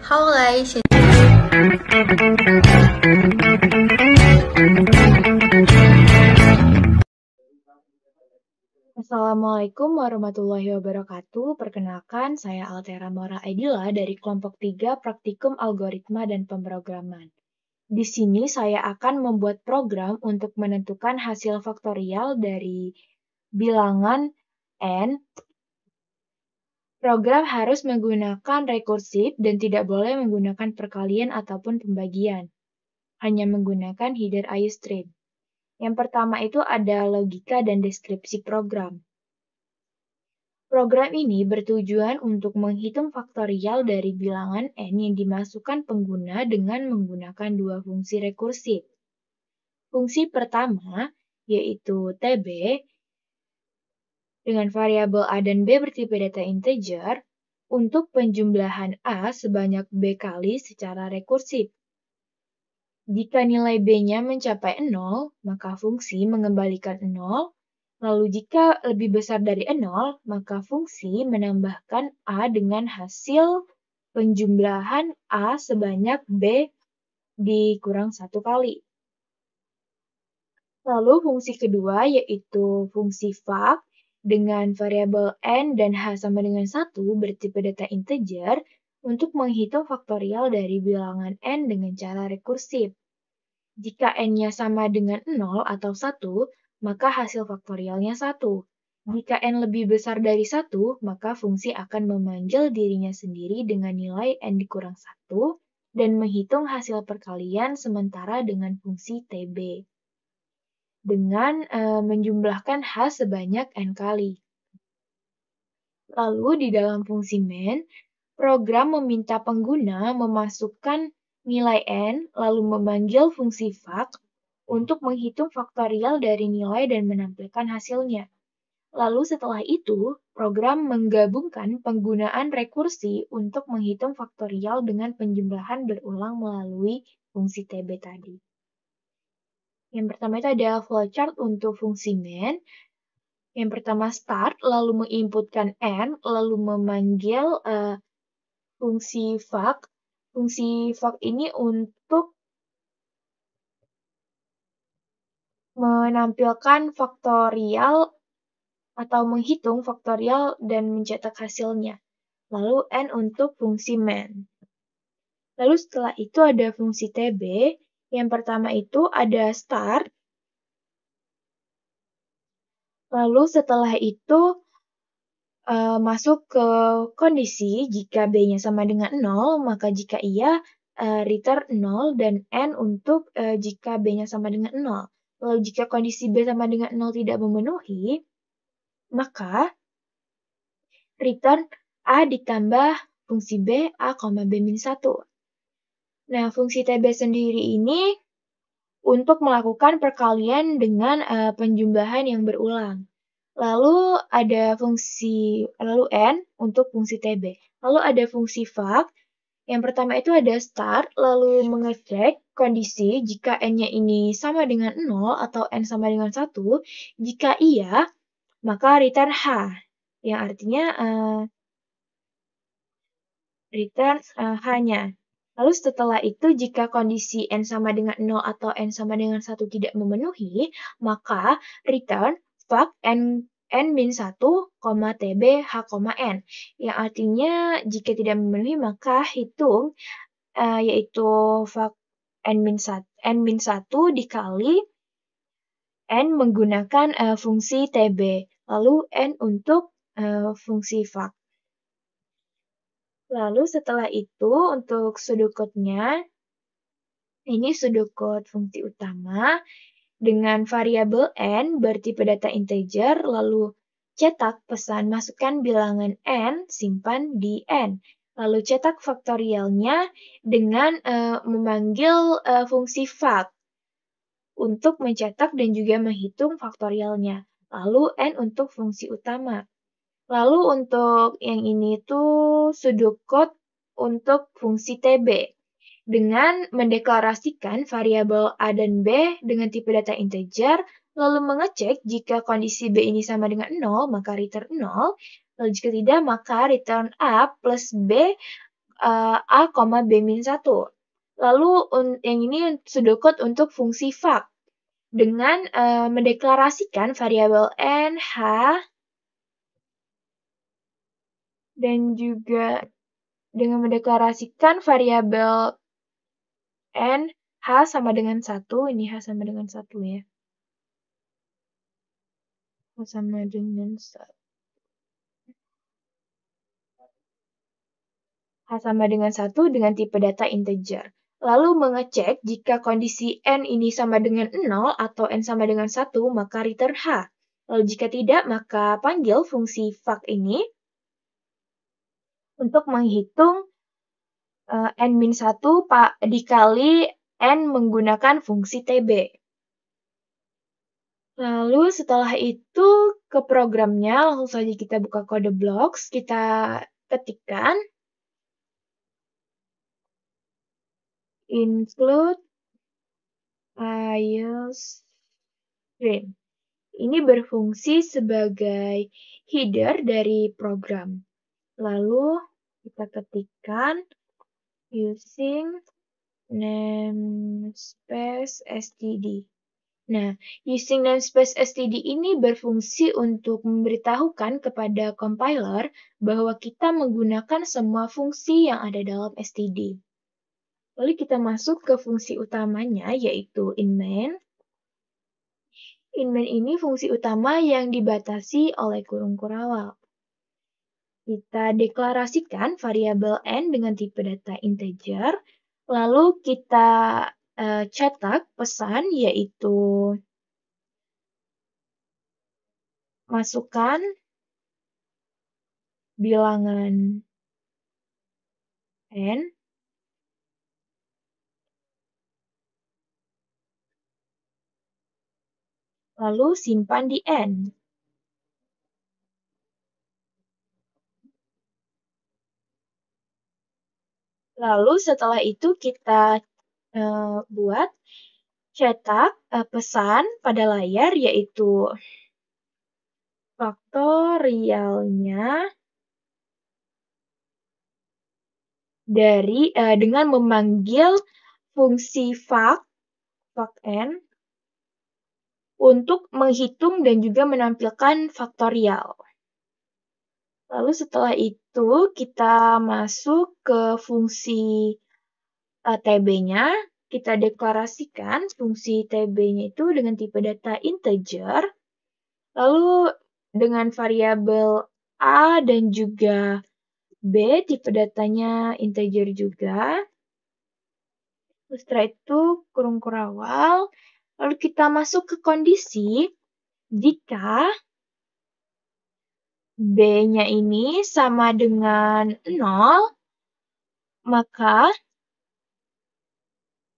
后来写 Assalamualaikum warahmatullahi wabarakatuh. Perkenalkan, saya Altera Mora Aidila dari kelompok 3 Praktikum Algoritma dan Pemrograman. Di sini saya akan membuat program untuk menentukan hasil faktorial dari bilangan n. Program harus menggunakan rekursif dan tidak boleh menggunakan perkalian ataupun pembagian. Hanya menggunakan header IOStream. Yang pertama itu ada logika dan deskripsi program. Program ini bertujuan untuk menghitung faktorial dari bilangan n yang dimasukkan pengguna dengan menggunakan dua fungsi rekursif. Fungsi pertama, yaitu TB, dengan variabel A dan B bertipe data integer, untuk penjumlahan A sebanyak B kali secara rekursif. Jika nilai B-nya mencapai 0, maka fungsi mengembalikan 0. Lalu jika lebih besar dari 0, maka fungsi menambahkan A dengan hasil penjumlahan A sebanyak B dikurang 1 kali. Lalu fungsi kedua yaitu fungsi VAC dengan variabel N dan H sama dengan 1 bertipe data integer untuk menghitung faktorial dari bilangan N dengan cara rekursif. Jika N-nya sama dengan 0 atau 1, maka hasil faktorialnya 1. Jika N lebih besar dari 1, maka fungsi akan memanggil dirinya sendiri dengan nilai N dikurang 1 dan menghitung hasil perkalian sementara dengan fungsi TB dengan menjumlahkan H sebanyak N kali. Lalu di dalam fungsi main, program meminta pengguna memasukkan nilai N lalu memanggil fungsi VAC untuk menghitung faktorial dari nilai dan menampilkan hasilnya. Lalu setelah itu, program menggabungkan penggunaan rekursi untuk menghitung faktorial dengan penjumlahan berulang melalui fungsi TB tadi. Yang pertama itu ada flowchart untuk fungsi main. Yang pertama start, lalu menginputkan N, lalu memanggil fungsi VAC. Fungsi VAC ini untuk menampilkan faktorial atau menghitung faktorial dan mencetak hasilnya. Lalu N untuk fungsi main. Lalu setelah itu ada fungsi TB. Yang pertama itu ada start. Lalu setelah itu masuk ke kondisi jika B-nya sama dengan 0, maka jika iya return 0 dan N untuk jika B-nya sama dengan 0. Lalu jika kondisi B sama dengan 0 tidak memenuhi, maka return A ditambah fungsi B, A, B-1. Nah, fungsi TB sendiri ini untuk melakukan perkalian dengan penjumlahan yang berulang. Lalu ada lalu N untuk fungsi TB. Lalu ada fungsi VAC. Yang pertama itu ada start, lalu mengecek kondisi jika N-nya ini sama dengan 0 atau N sama dengan 1. Jika iya, maka return H, yang artinya return H-nya. Lalu setelah itu, jika kondisi N sama dengan 0 atau N sama dengan 1 tidak memenuhi, maka return VAC N-1, TB H, N. Yang artinya, jika tidak memenuhi, maka hitung, yaitu VAC N-1 dikali N menggunakan fungsi TB. Lalu N untuk fungsi VAC. Lalu setelah itu untuk pseudocode-nya, ini pseudocode fungsi utama dengan variabel N bertipe data integer, lalu cetak pesan masukkan bilangan N, simpan di N. Lalu cetak faktorialnya dengan memanggil fungsi VAC untuk mencetak dan juga menghitung faktorialnya. Lalu N untuk fungsi utama. Lalu untuk yang ini tuh pseudocode untuk fungsi TB dengan mendeklarasikan variabel A dan B dengan tipe data integer, lalu mengecek jika kondisi B ini sama dengan 0, maka return 0, lalu jika tidak, maka return A plus B A, B-1. Lalu yang ini pseudocode untuk fungsi fact dengan mendeklarasikan variabel N, H, dan juga dengan mendeklarasikan variabel N, H sama dengan 1, ini H sama dengan 1 ya. H sama dengan 1. H sama dengan 1 dengan tipe data integer. Lalu mengecek jika kondisi N ini sama dengan 0 atau N sama dengan 1, maka return H. Lalu jika tidak, maka panggil fungsi fact ini untuk menghitung N-1 dikali N menggunakan fungsi TB. Lalu setelah itu ke programnya, langsung saja kita buka kode blocks, kita ketikkan include IOStream. Ini berfungsi sebagai header dari program. Lalu kita ketikkan using namespace std. Nah, using namespace std ini berfungsi untuk memberitahukan kepada compiler bahwa kita menggunakan semua fungsi yang ada dalam std. Lalu kita masuk ke fungsi utamanya, yaitu inMain. InMain ini fungsi utama yang dibatasi oleh kurung kurawal. Kita deklarasikan variabel N dengan tipe data integer, lalu kita cetak pesan, yaitu masukkan bilangan N, lalu simpan di N. Lalu setelah itu kita buat cetak pesan pada layar, yaitu faktorialnya dengan memanggil fungsi fact N untuk menghitung dan juga menampilkan faktorial. Lalu setelah itu kita masuk ke fungsi TB-nya, kita deklarasikan fungsi TB-nya itu dengan tipe data integer, lalu dengan variabel A dan juga B, tipe datanya integer juga. Setelah itu kurung kurawal, lalu kita masuk ke kondisi jika B-nya ini sama dengan 0, maka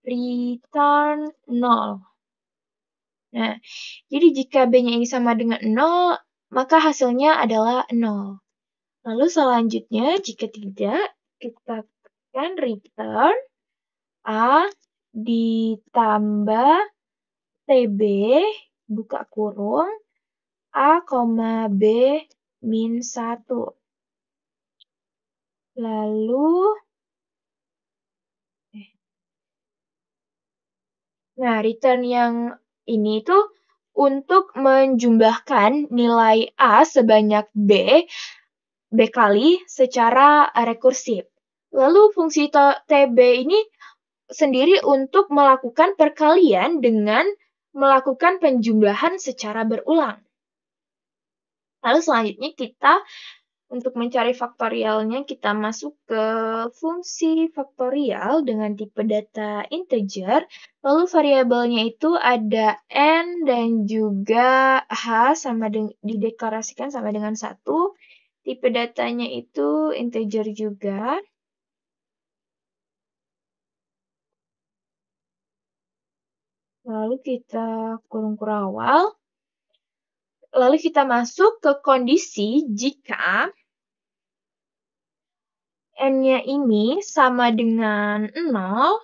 return 0. Nah, jadi jika B-nya ini sama dengan 0, maka hasilnya adalah 0. Lalu selanjutnya, jika tidak, kita tekan return A ditambah TB, buka kurung, A, B, min 1. Lalu, nah return yang ini itu untuk menjumlahkan nilai A sebanyak B kali secara rekursif. Lalu fungsi TB ini sendiri untuk melakukan perkalian dengan melakukan penjumlahan secara berulang. Lalu selanjutnya kita untuk mencari faktorialnya kita masuk ke fungsi faktorial dengan tipe data integer, lalu variabelnya itu ada N dan juga H sama dideklarasikan sama dengan 1, tipe datanya itu integer juga. Lalu kita kurung kurawal. Lalu kita masuk ke kondisi jika N-nya ini sama dengan 0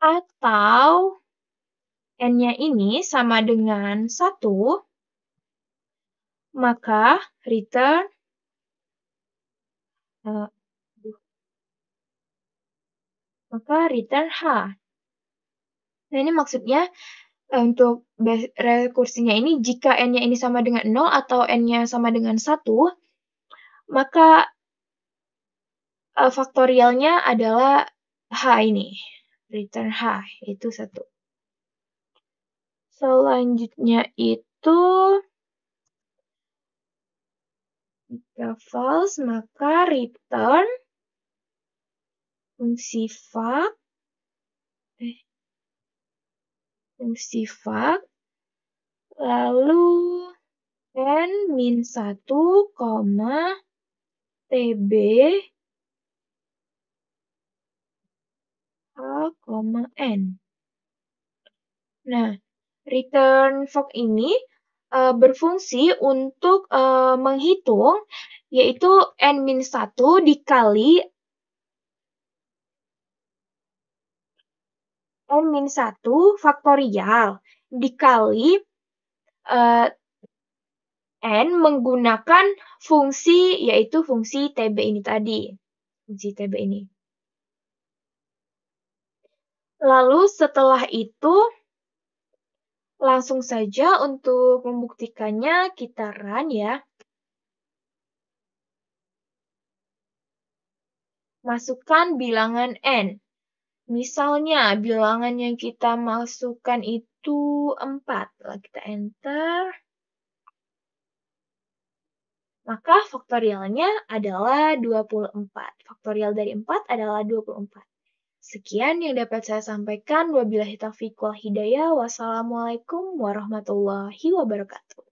atau N-nya ini sama dengan 1, maka return maka return H. Nah, ini maksudnya untuk rekursinya ini jika n-nya ini sama dengan 0 atau n-nya sama dengan 1, maka faktorialnya adalah H ini, return H, itu 1. Selanjutnya itu, jika false, maka return fungsi fact, lalu n-1, tb, h, n. Nah, return fact ini berfungsi untuk menghitung, yaitu n-1 dikali n-1 faktorial dikali n menggunakan fungsi, yaitu fungsi TB ini tadi. Fungsi TB ini. Lalu setelah itu, langsung saja untuk membuktikannya kita run ya. Masukkan bilangan n. Misalnya bilangan yang kita masukkan itu 4. Lalu kita enter. Maka faktorialnya adalah 24. Faktorial dari 4 adalah 24. Sekian yang dapat saya sampaikan. Wabillahi taufiq wal hidayah. Wassalamualaikum warahmatullahi wabarakatuh.